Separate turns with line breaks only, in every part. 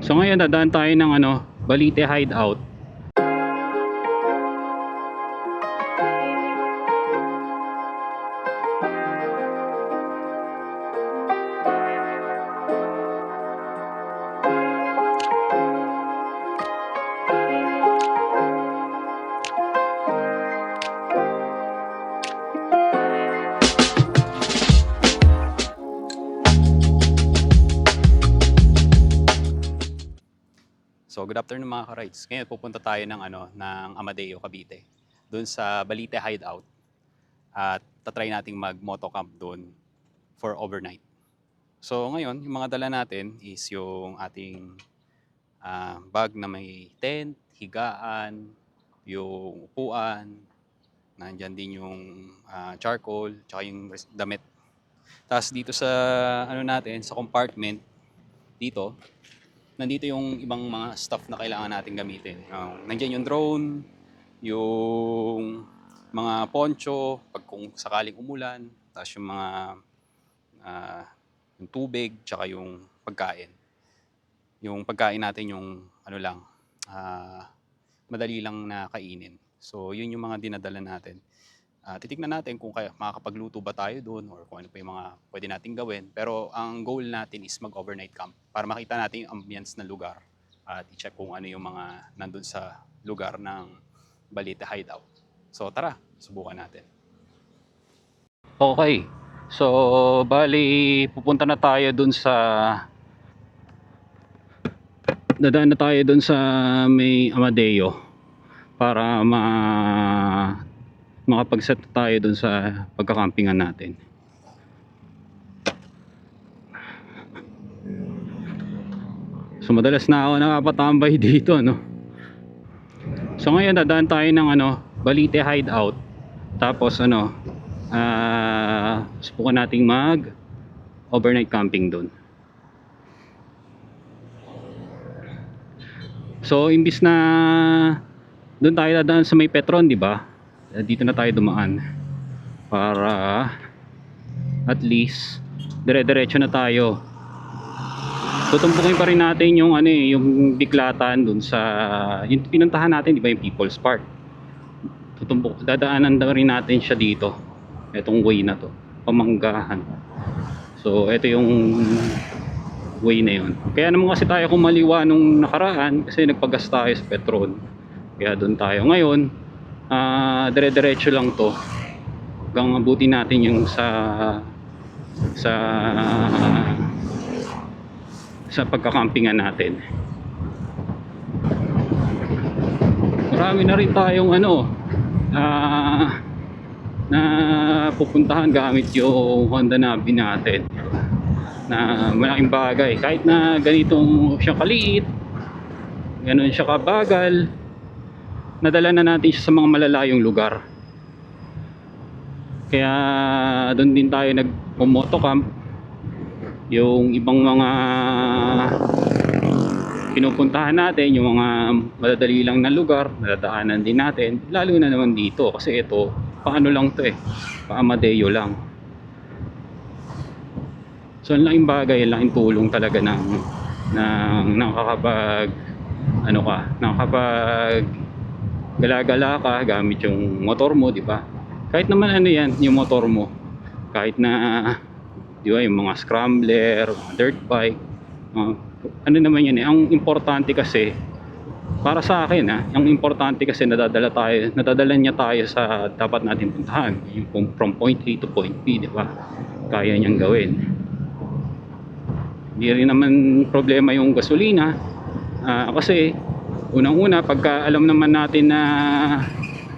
So ngayon dadaan tayo ng Balite Hideout. So good afternoon mga ka-rides. Ngayon pupunta tayo ng Amadeo, Cavite. Doon sa Balite Hideout. At tatry nating mag-motocamp doon for overnight. So ngayon, yung mga dala natin is yung ating bag na may tent, higaan, yung upuan, nandyan din yung charcoal, tsaka yung damit. Tapos dito sa natin, sa compartment dito, nandito yung ibang mga stuff na kailangan natin gamitin. Nandiyan yung drone, yung mga poncho, pag kung sakaling umulan, tapos yung mga yung tubig, tsaka yung pagkain. Yung pagkain natin yung madali lang na kainin. So yun yung mga dinadala natin. Titignan natin kung makakapagluto ba tayo doon or kung ano pa yung mga pwede nating gawin. Pero ang goal natin is mag-overnight camp para makita natin yung ambience ng lugar at i-check kung ano yung mga nandun sa lugar ng Balite Hideout. So tara, subukan natin. Okay, so bali pupunta na tayo doon dadaan na tayo doon sa may Amadeo para makapag-set tayo dun sa pagkakampingan natin. So madalas na ako nakapatambay dito, no? So ngayon dadaan tayo ng Balite Hideout. Tapos subukan nating mag overnight camping dun. So imbis na doon tayo dadaan sa may Petron, di ba? Dito na tayo dumaan para at least dire-diretso na tayo. Tutumpukin pa rin natin yung yung biklatan dun sa yung pinuntahan natin, di ba, yung People's Park. Dadaanan na rin natin siya dito. Etong way na to, Pamanggahan. So ito yung way na yun. Kaya naman kasi tayo kumaliwa nung nakaraan kasi nagpagas tayo sa Petron. Kaya doon tayo ngayon. Dire-diretso lang to hanggang abutin natin yung sa pagkakampingan natin. Marami na rin tayong na pupuntahan gamit yung Honda Navi natin na malaking bagay. Kahit na ganitong siya kaliit, ganun siya kabagal, nadala na natin siya sa mga malalayong lugar. Kaya doon din tayo nag-motocamp. Yung ibang mga pinupuntahan natin, yung mga madadali lang na lugar, nadadaanan din natin. Lalo na naman dito kasi ito, paano lang to pa-Amadeo lang. So ang laking bagay, ang laking tulong talaga ng nakakapag gala-gala ka gamit yung motor mo, di ba? Kahit naman yan, yung motor mo, kahit na di ba yung mga scrambler, dirt bike, naman yan ang importante kasi para sa akin ang importante kasi nadadala niya tayo sa dapat natin puntahan, yung from point A to point B, di ba? Kaya niyang gawin. Hindi rin naman problema yung gasolina, kasi unang-una, pagka alam naman natin na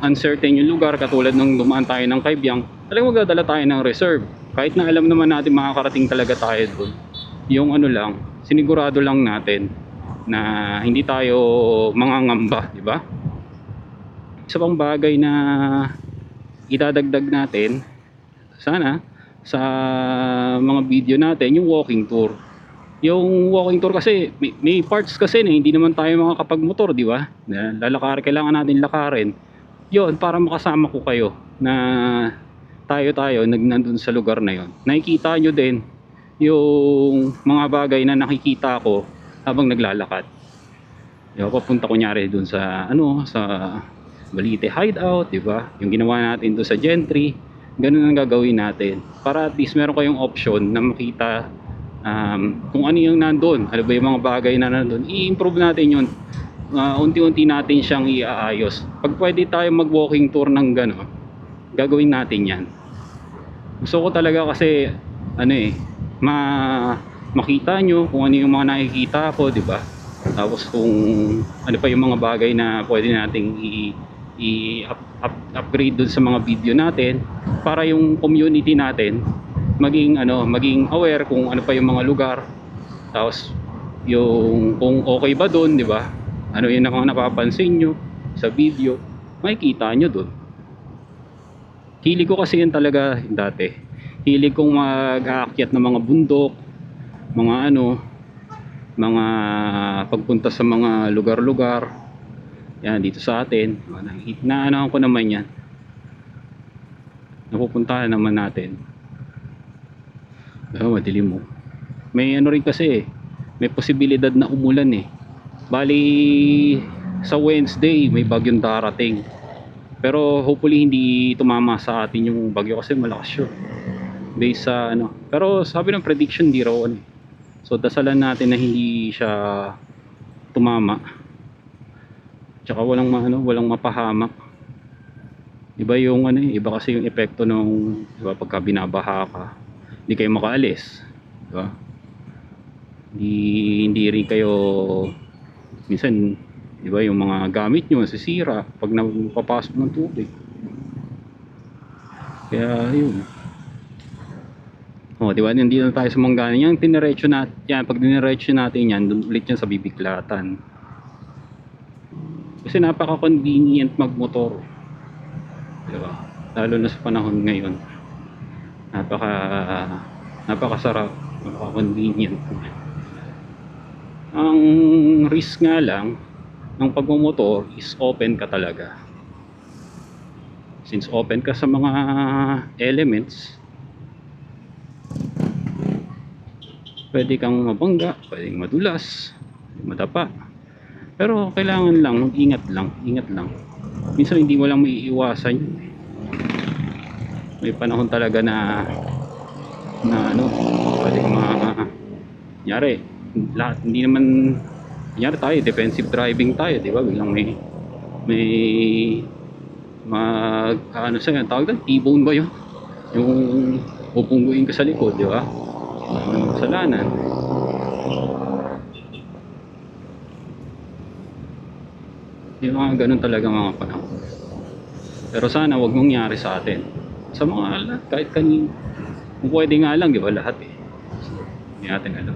uncertain yung lugar, katulad nung dumaan tayo ng Kaibyang, talagang magdadala tayo ng reserve. Kahit na alam naman natin makakarating talaga tayo doon, yung sinigurado lang natin na hindi tayo mangangamba, di ba? Isa pang bagay na idadagdag natin sana sa mga video natin, yung walking tour. Yung walking tour kasi may parts kasi na hindi naman tayo makakapagmotor, di ba? Kailangan natin lakarin. Yun, para makasama ko kayo na tayo nandun sa lugar na yon. Nakikita nyo din yung mga bagay na nakikita ko habang naglalakad. Di ba, papunta kunyari dun sa ano, sa Balite Hideout, di ba? Yung ginawa natin doon sa Gentry, ganun ang gagawin natin. Para at least meron kayong option na makita kung ano yung nandun, ano ba yung mga bagay na nandun, i-improve natin yun. Unti-unti natin siyang iaayos. Pag pwede tayo mag-walking tour ng gano'n, gagawin natin yan. Gusto ko talaga kasi ano makita nyo kung ano yung mga nakikita ko, di ba? Tapos kung ano pa yung mga bagay na pwede nating i-upgrade dun sa mga video natin para yung community natin maging aware kung ano pa yung mga lugar. Tapos yung kung okay ba dun, di ba? Ano yung mga napapansin nyo sa video, makikita nyo dun. Hilig ko kasi yun talaga dati. Hilig kong mag-aakyat ng mga bundok, mga pagpunta sa mga lugar-lugar. Yan, dito sa atin. Naanahan ko naman yan. Napupuntahan naman natin. Pero madilim mo. May ano rin kasi may posibilidad na umulan Bali sa Wednesday may bagyong darating. Pero hopefully hindi tumama sa atin yung bagyo kasi malakas yun. Based sa ano. Pero sabi ng prediction di raw So dasalan natin na hindi siya tumama. Tsaka walang mapahamak. Iba yung iba kasi yung epekto nung, diba, pagka binabaha ka, hindi kayo makaalis, diba? Hindi rin kayo minsan, diba, yung mga gamit nyo nasisira pag napapasok ng tubig. Kaya yun. Diba, hindi na tayo sumanggana. Yan, pag diniretso natin yan, dun ulit yan sa Bibiklatan. Kasi napaka-convenient magmotor. Diba? Lalo na sa panahon ngayon. Napakasarap, napaka-convenient. Ang risk nga lang ng pagmumotor is open ka talaga. Since open ka sa mga elements, pwede kang mabangga, pwedeng madulas, madapa. Pero kailangan lang, ingat lang. Minsan hindi mo lang maiiwasan yun. May panahon talaga na pwede kang kunyari, lahat, hindi naman, kunyari tayo, defensive driving tayo, di ba? Biglang may sa'yo, tawag doon, T-bone ba yun? Yung pupungguin ka sa likod, di ba? Kasalanan. Yung mga ganun talaga mga panahon. Pero sana wag mangyari sa atin. Sa mga lahat, kahit kanino. Kung pwede nga lang, di ba, lahat hindi natin alam.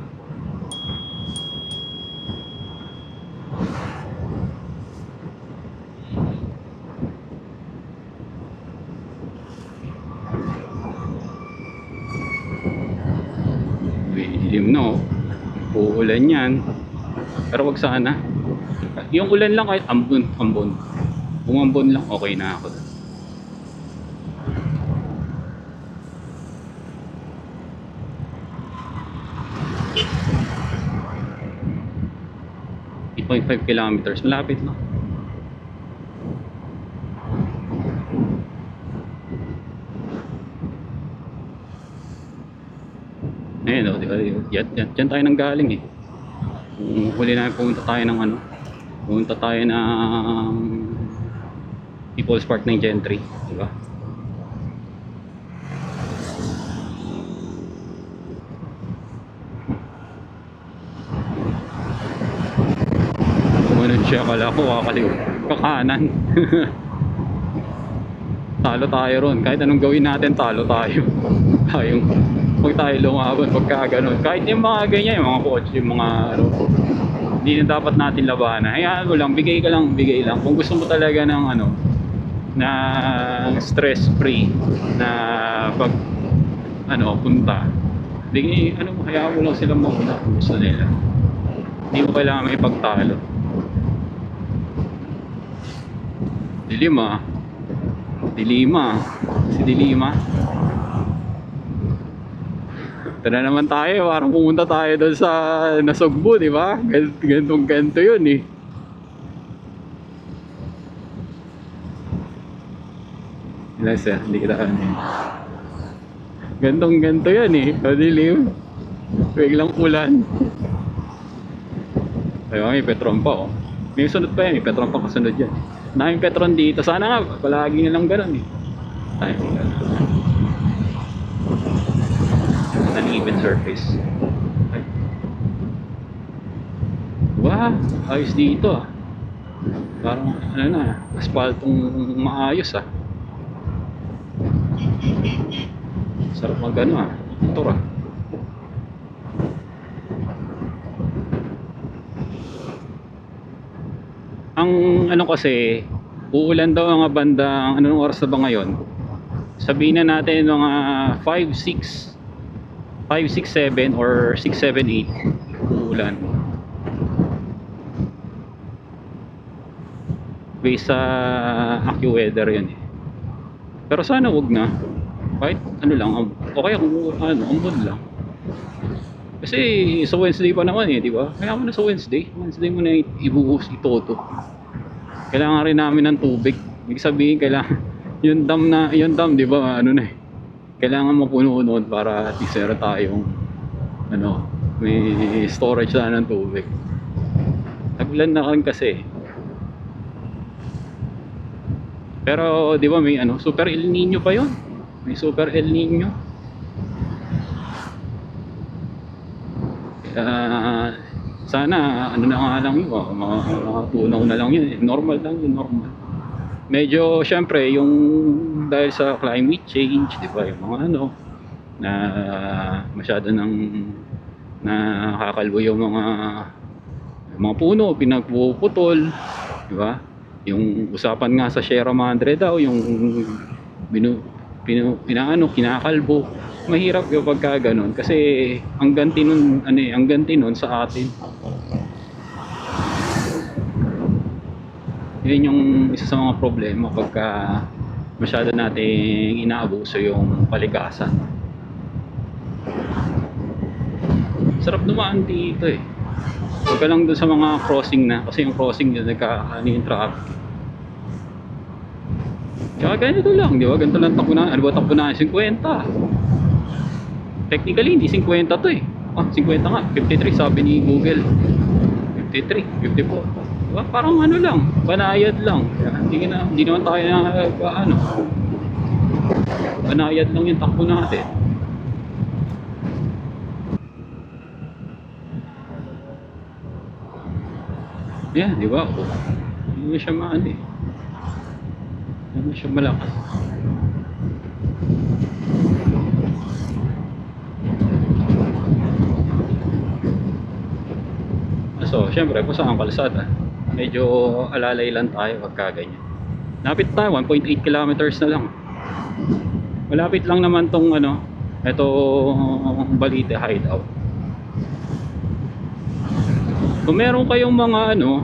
Dilim no, uulan yan. Pero wag sana. Yung ulan lang kahit ambon. Kung ambon lang, okay na ako. .5 kilometers, malapit no. Ayun, di ba? Diyan tayo nang galing huli na pumunta tayo ng People's Park ng Gentry, di ba? Kumunod siya, akala ko kakanan. Talo tayo ron, kahit anong gawin natin talo tayo. Huwag tayo lumaban pagka ganun. Kahit yung mga ganyan, yung mga coach, yung mga hindi na dapat natin labanan. Hayaan mo lang, bigay lang. Kung gusto mo talaga ng na stress free na punta. Hayaan mo lang silang mauna kung gusto nila. Hindi mo kailangan may pagtalo. Dilima. Si Dilima. Ito na naman tayo, parang pumunta tayo doon sa Nasugbu, di ba? Gantong ganto yun eh. Ilan sir, hindi kita ano eh. Gantong ganto yan eh, madilim. Biglang ulan. Ayun, may Petron pa oh. May sunod pa yan, may Petron pa kasunod yan. Daming Petron dito, sana nga, palagi nilang ganun eh. Tayo uneven surface. Ay. Wow, ayos dito ah. Parang ano na, asphaltong maayos ah. Sarap mag ano ah, motor ah. Ang ano kasi, uulan daw mga bandang anong oras na ba ngayon? Sabihin na natin mga 5, 6 5, 6, 7 or 6, 7, 8 uulan. Based sa AccuWeather yun eh. Pero sana wag na. Kahit ano lang, o kaya kung ano, ambon lang. Kasi sa Wednesday pa naman eh, di ba? Kaya mo na sa Wednesday mo na ibuhos ito. Kailangan rin namin ng tubig. Ibig sabihin, kailangan yung dam, di ba? Ano na eh. Kailangan mapuno noon para at least meron tayong ano, may storage na ng tubig. Taglan na kan kasi. Pero di ba may ano, Super El Nino pa 'yon. May Super El Nino. Sana ano na nga lang yun, makatunaw na lang yun. Normal lang yun, normal. Medyo syempre yung dahil sa climate change, di ba, yung mga ano na masyado nang nakakakalbo yung mga puno, pinagpuputol, di ba? Yung usapan nga sa Sierra Madre daw, yung kinakalbo. Mahirap yung pagka ganun kasi ang ganti nun sa atin. Yun yung isa sa mga problema pagka masyado nating inaabuso yung palikasan. Sarap dumaan dito eh. Huwag ka lang dun sa mga crossing na, kasi yung crossing yun nagkakaano yung traffic. Kaya ganito lang, di ba? Ganito lang takbo na. Ano ba takbo na? 50. Technically hindi 50 to eh. 50 nga, 53 sabi ni Google. 53, 54. Diba? Parang ano lang, banayad lang. Hindi naman tayo na ano. Banayad lang yung takbo natin. Yan, di ba? Hindi siya maano eh. Hindi siya malakas. So, syempre, kung saan ang kalsada, medyo alalay lang tayo pagka ganyan. Lapit tayo, 1.8 kilometers na lang. Malapit lang naman tong ano, itong Balite Hideout. Kung meron kayong mga ano,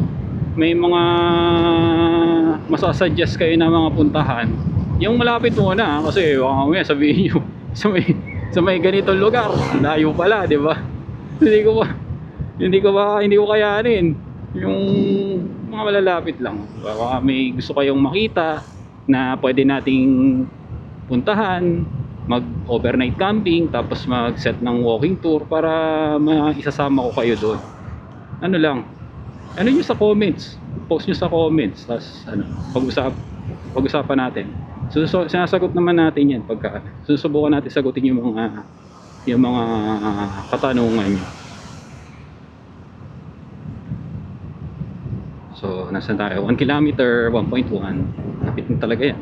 may mga masasuggest kayo na mga puntahan, yung malapit muna kasi baka mamaya sabihin nyo sa may ganitong lugar, layo pala, di ba? Hindi ko kayanin yung mga malalapit lang. Baka may gusto kayong makita na pwede nating puntahan, mag overnight camping, tapos mag set ng walking tour para maisasama ko kayo doon. Ano lang, ano nyo sa comments, post nyo sa comments, tapos ano, pag-usapan natin. Sinasagot naman natin yan pagka susubukan natin sagutin yung mga katanungan nyo. So, nasan tayo? 1 kilometer, 1.1. Lapit na talaga yan.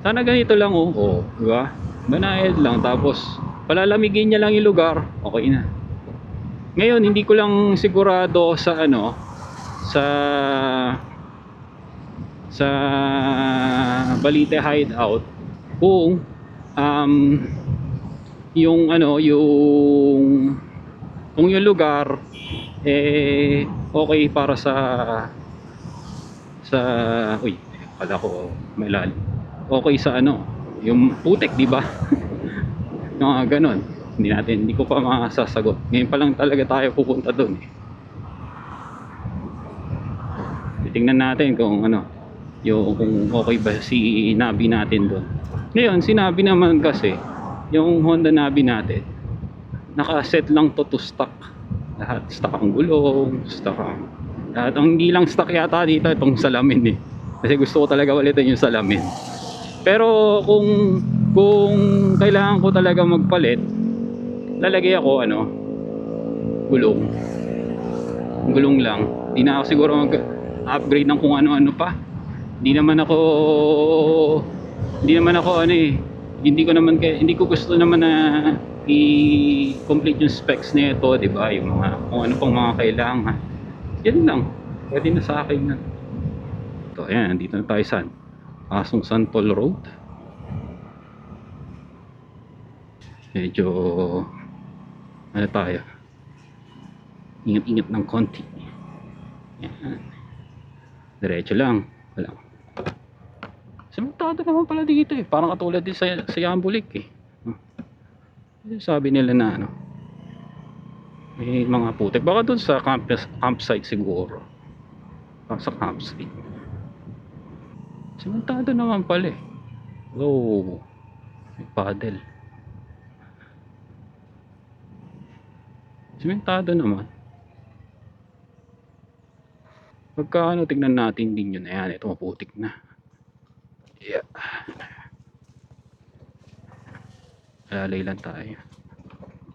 Sana ganito lang oh, di ba? Banayad lang, tapos palalamigin niya lang yung lugar, okay na. Ngayon, hindi ko lang sigurado sa ano, sa Balite Hideout kung yung ano, yung lugar okay para sa uy, kala ko may lalim. Okay sa ano, yung putek, di ba? Yung mga ganon. Hindi ko pa masasagot. Ngayon pa lang talaga tayo pupunta doon. Titingnan natin kung ano, kung okay ba si Navi natin doon. Ngayon, si Navi naman kasi, yung Honda Navi natin, naka-set lang to stock. Lahat stock ang gulong, stock ang lahat. Ang hindi lang stock yata dito itong salamin kasi gusto ko talaga ulitin yung salamin. Pero kung kailangan ko talaga magpalit, lalagay ako gulong. Gulong lang. Hindi na ako siguro mag-upgrade ng kung ano-ano pa. Hindi naman ako hindi ko gusto naman na i-complete yung specs nito, 'di ba? Yung mga kung ano pang mga kailangan. Yan lang. Pwede na sa akin na. Ito, ayan, dito na tayo sa Pasong Santol Road. Medyo tayo. Ingat-ingat ng konti. Ayan. Diretso lang. Wala. Sementado naman pala dito Parang katulad din sa Yambulik Sabi nila na may mga putik. Baka dun sa campsite siguro. Sa campsite. Sementado naman pala Oh, may paddle. Sementado naman. Pagka tignan natin din yun. Ayan, ito maputik na. Yeah. Alalay lang tayo.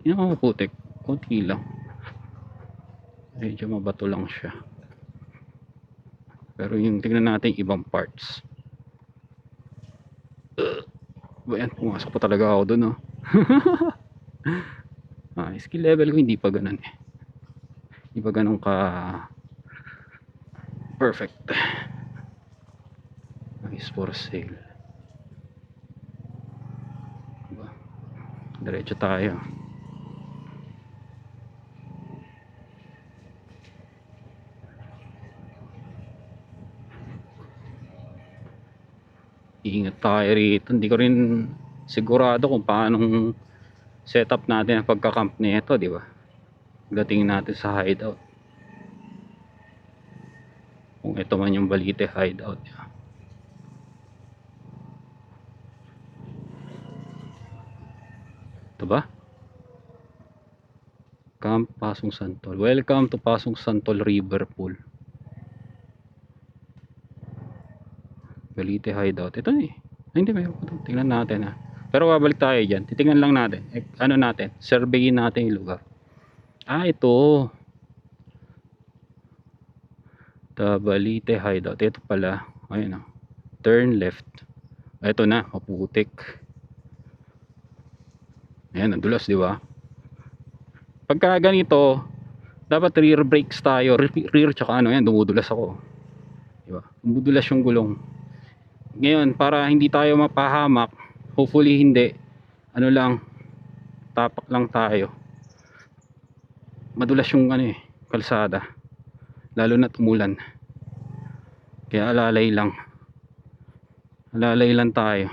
Yung mga maputik, konti lang. Medyo mabato lang siya. Pero yung tignan natin ibang parts. Ayan, pumasok pa talaga ako dun skill level ko hindi pa ganun Hindi pa ganun ka perfect. Nice for sale. Diba? Diretso tayo. Ingat tayo rito. Hindi ko rin sigurado kung paanong setup natin ang pagka-camp nito, di ba? Dating natin sa hideout. Kung ito man yung Balite hideout. Ito ba? Camp Pasong Santol. Welcome to Pasong Santol River Pool. Balite hideout. Ito Ay, hindi mayroon pa. Tingnan natin Pero babalik tayo dyan. Titingnan lang natin. Surveyin natin yung lugar. Ito. The Balite hideout. Ito pala. Ayun Turn left. Ito na. Maputik. Ayan, nadulas, di ba? Pagka ganito, dapat rear brakes tayo. Rear tsaka yan, dumudulas ako. Di ba? Dumudulas yung gulong. Ngayon, para hindi tayo mapahamak, hopefully hindi, tapak lang tayo. Madulas yung kalsada. Lalo na tumulan. Kaya alalay lang. Alalay lang tayo.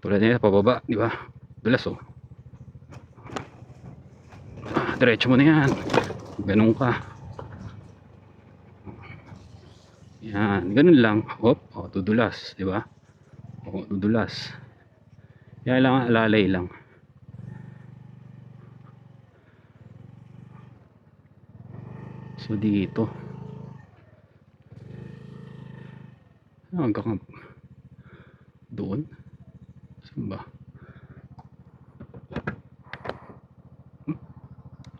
Tulad nila pababa, di ba? Dulas diretso mo na yan. Ganun ka. Yan, ganun lang. Dudulas, di ba? Dudulas. Kaya lang alalay lang. So dito. Hanggang doon. Saan ba?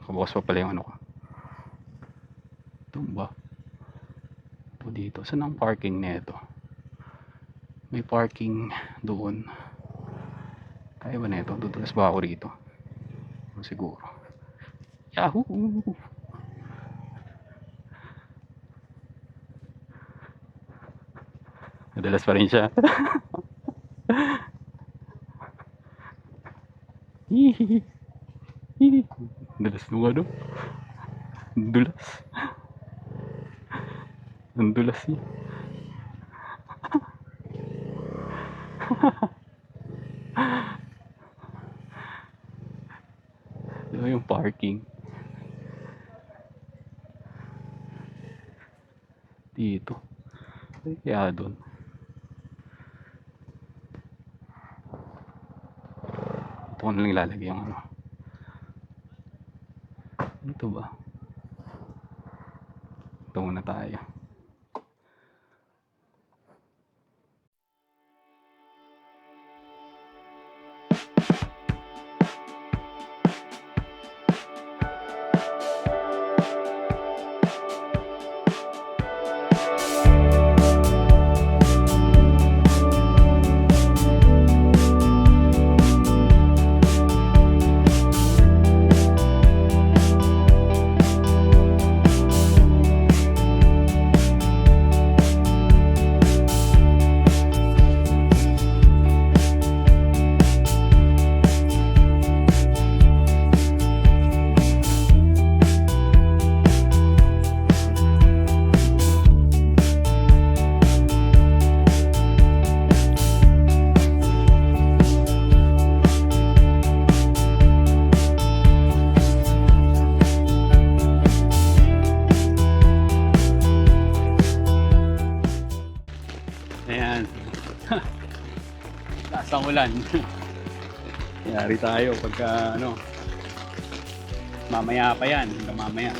Kabukas pa pala yung ko. Doon ba? Ito dito. Saan ang parking nito? May parking doon. Kaya ba nito? Dudulas ba ako rito? Siguro. Yahoo! Nadulas pa rin siya. Dulas nung dulas. Ang dulas niya. Ito yung parking. Dito. Kaya doon. Ito ko na lang ilalagay yung ano. Dito ba? Ito muna tayo. Ayan. Lasang ulan. Yari tayo pagka ano. Mamaya pa yan. Hanggang mamaya.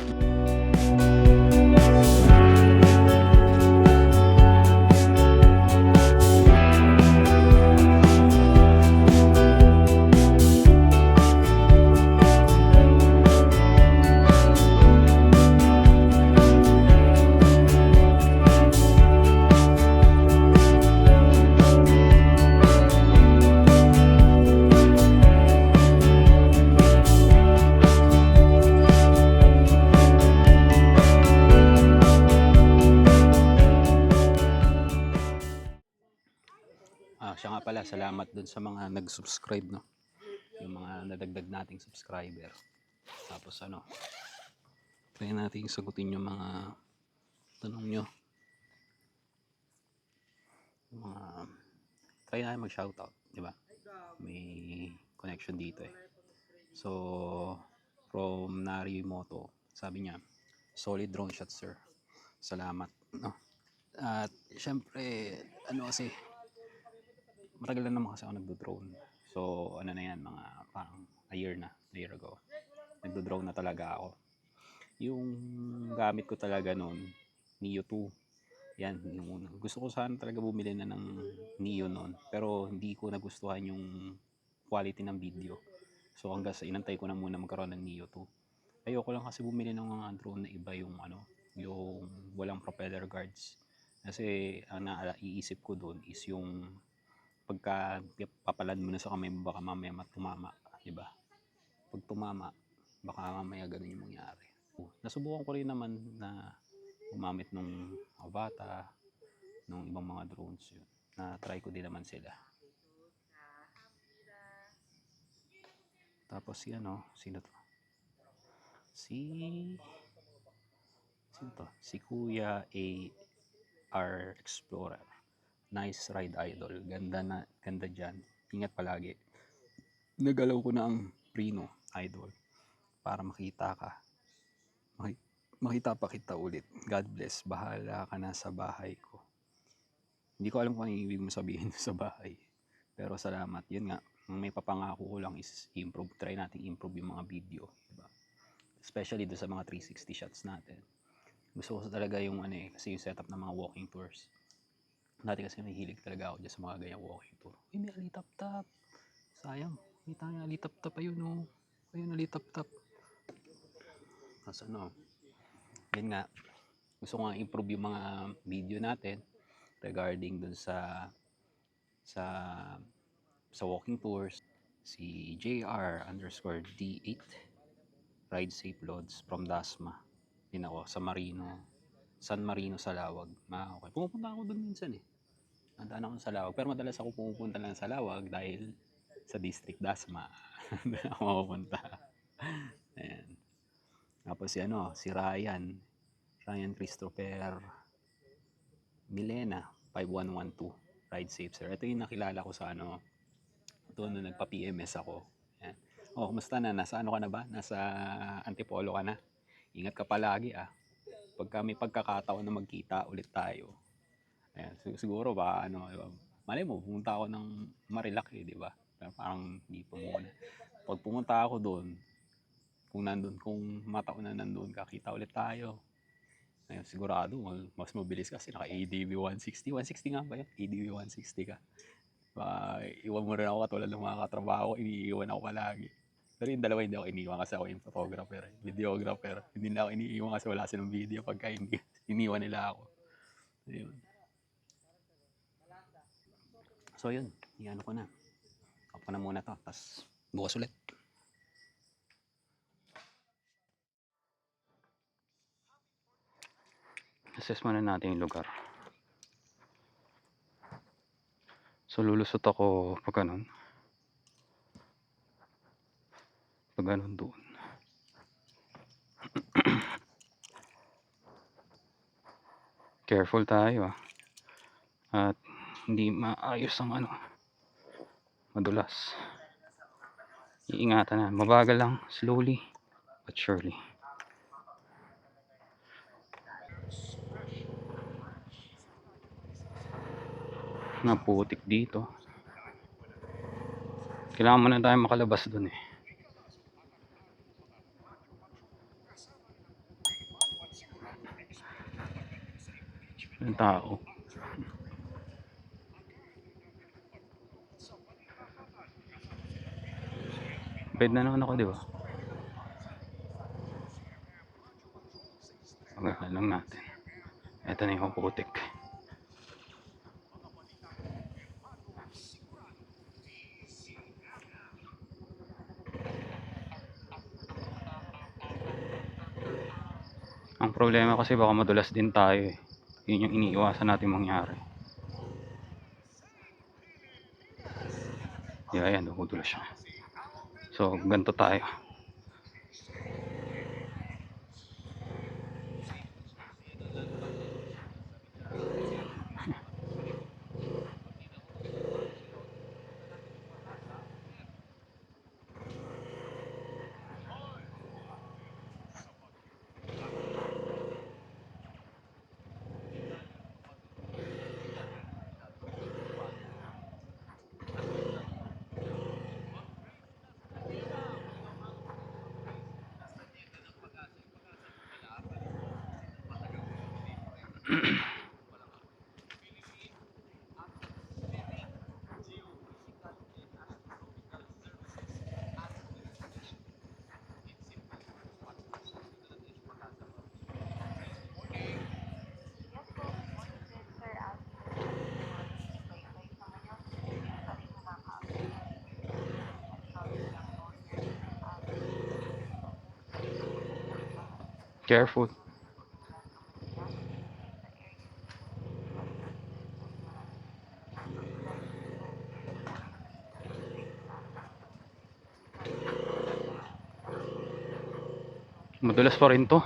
Siya nga pala, salamat dun sa mga nag-subscribe, no? Yung mga nadagdag nating subscriber. Tapos ano, try natin sagutin yung mga tanong nyo. Yung mga, try natin mag-shoutout, di ba? May connection dito eh. So, from Narimoto, sabi niya, solid drone shot sir. Salamat, no? At syempre, ano kasi, matagal na naman kasi ako nagdo-drone. So, ano na yan, mga parang a year ago. Nagdo-drone na talaga ako. Yung gamit ko talaga noon, Neo 2. Yan, yung gusto ko sana talaga bumili na ng Neo noon. Pero hindi ko nagustuhan yung quality ng video. So, hanggang sa inantay ko na muna magkaroon ng Neo 2. Ayoko lang kasi bumili ng mga drone na iba yung ano, yung walang propeller guards. Kasi ang naiisip ko doon is yung pagka papalan mo na sa kamay mo, baka mamaya tumama, di ba? Pag tumama, baka mamaya ganun yung mangyari. Nasubukan ko rin naman na gumamit nung Avata, nung ibang mga drones yun. Na-try ko din naman sila. Tapos si ano, sino to? Sino to? Si Kuya AR Explorer. Nice ride idol. Ganda dyan. Ingat palagi. Nagalaw ko na ang Prino idol para makita ka. Makita pa kita ulit. God bless. Bahala ka na sa bahay ko. Hindi ko alam kung ano ibig mo sabihin sa bahay. Pero salamat. Yun nga. Ang may papangako ko lang is improve. Try natin improve yung mga video. Diba? Especially doon sa mga 360 shots natin. Gusto ko talaga yung ano eh. Kasi yung setup ng mga walking tours. Dati kasi nahihilig talaga ako dyan sa mga ganyang walking tour. Uy, may alitap-tap. Sayang. May tayong alitap-tap. Ayun o. Ayun alitap-tap. Tapos ano. Yun nga. Gusto ko nga improve yung mga video natin. Regarding dun sa walking tours. Si JR_D8. Ride safe loads from Dasma. Yun ako. Sa San Marino sa Lawag. Okay. Pumupunta ako dun minsan eh. Nandaan ako sa Lawag. Pero madalas ako pumupunta lang sa Lawag dahil sa District Dasma. Doon ako mapupunta. Ayan. Tapos si Ryan Christopher Milena 5112. Ride safe sir. Ito yung nakilala ko sa ito nung nagpa-PMS ako. Ayan. Oh, kumusta na? Nasa ano ka na ba? Nasa Antipolo ka na? Ingat ka palagi ah. Pagka may pagkakataon na magkita ulit tayo. Ayan, siguro ba ano, malay mo, pumunta ako ng Marilaki, di ba? Pero parang hindi pa muna. Pag pumunta ako doon, kung mataon na nandun ka, kita ulit tayo. Ayun, sigurado, mas mabilis kasi naka ADV 160. 160 nga ba yun? ADV 160 ka. Iwan mo rin ako katulad ng mga katrabaho ko, iniiwan ako palagi. Pero yung dalawa hindi ako iniwan kasi ako yung photographer, videographer. Hindi na ako iniiwan kasi wala silang video pagka hindi, iniwan nila ako. Ayun. So yun, iyan ko na. Ako na muna to, tapos bukas ulit. Assess muna natin yung lugar. So lulusot ako pag ganun. Pag ganun doon. Careful tayo ah. At hindi maayos ang ano, madulas. Iingatan na, mabagal lang, slowly but surely. Naputik dito. Kailangan muna tayo makalabas dun eh. Yung tao. Bed na naman ako, di ba? Pagalan lang natin. Ito na yung putik. Ang problema kasi baka madulas din tayo eh. Yun yung iniiwasan natin mangyari. Yeah, ayan, madulas siya. So, ganito tayo. Careful. Madulas pa rin to.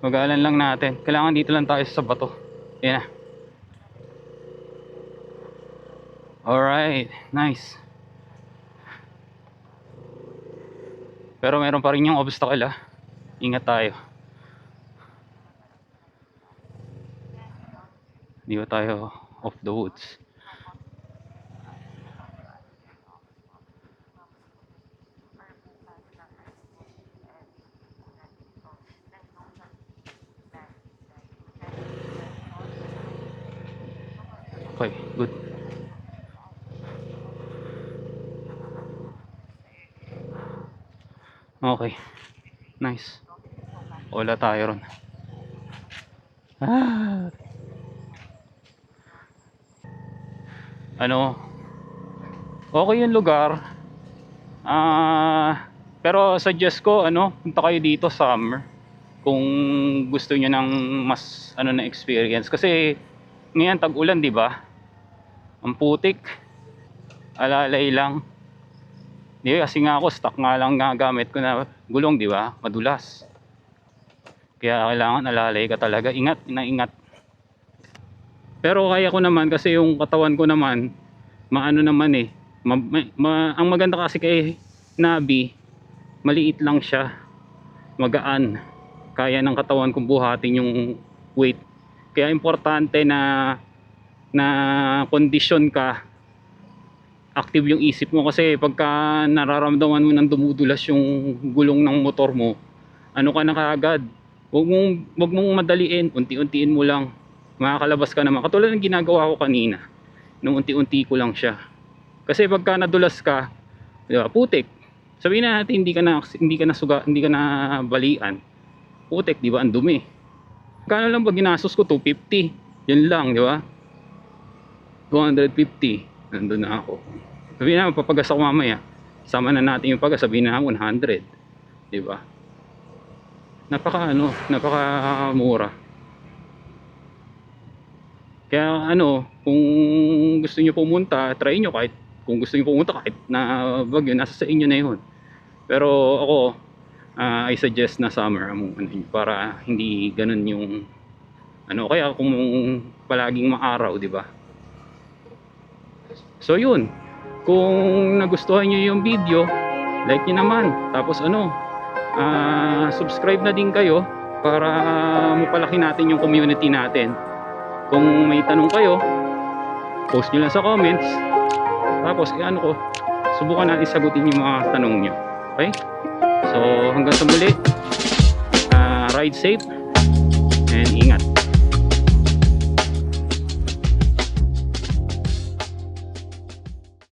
Magalan lang natin. Kailangan dito lang tayo sa bato. Ayan na. Alright, nice. Pero meron pa rin yung obstacle ah. Ingat tayo. Di ba tayo off the woods? Okay, good. Okay, nice. Wala tayo ron. Ah. Ano, okay yung lugar. Pero suggest ko, ano, punta kayo dito summer. Kung gusto niyo ng mas ano na experience. Kasi ngayon tag-ulan, di ba? Ang putik. Alalay lang. Di kasi nga ako, stock nga lang nga gamit ko na gulong, di ba? Madulas. Kaya kailangan alalay ka talaga. Ingat na ingat. Pero kaya ko naman kasi yung katawan ko naman, maano naman eh. Ang maganda kasi kay Nabi, maliit lang siya. Magaan. Kaya ng katawan kong buhatin yung weight. Kaya importante na kondisyon ka, active yung isip mo, kasi pagka nararamdaman mo nang dumudulas yung gulong ng motor mo, ano ka na kaagad, wag mong madaliin, unti-untiin mo lang, makakalabas ka naman, katulad ng ginagawa ko kanina, nung unti-unti ko lang siya. Kasi pagka nadulas ka, di ba, putik, sabihin na natin hindi ka na balian, putik, di ba, ang dumi. Kano lang ba ginastos ko? 250, yun lang, di ba? 250, nandun na ako. Sabihin na, papagas ako mamaya, sama na natin yung pagas, sabihin na 100, di ba? Napaka mura. Kaya kung gusto niyo pumunta, try niyo, kahit kung gusto niyo pumunta kahit na Baguio, nasa sa inyo na yun. Pero ako, I suggest na summer para hindi ganun yung kaya kung palaging maaraw, di ba? So yun, kung nagustuhan niyo yung video, like niyo naman, tapos subscribe na din kayo para mapalaki natin yung community natin. Kung may tanong kayo, post nyo lang sa comments, tapos subukan natin sagutin yung mga tanong nyo. Okay? So hanggang sa muli, ride safe and ingat.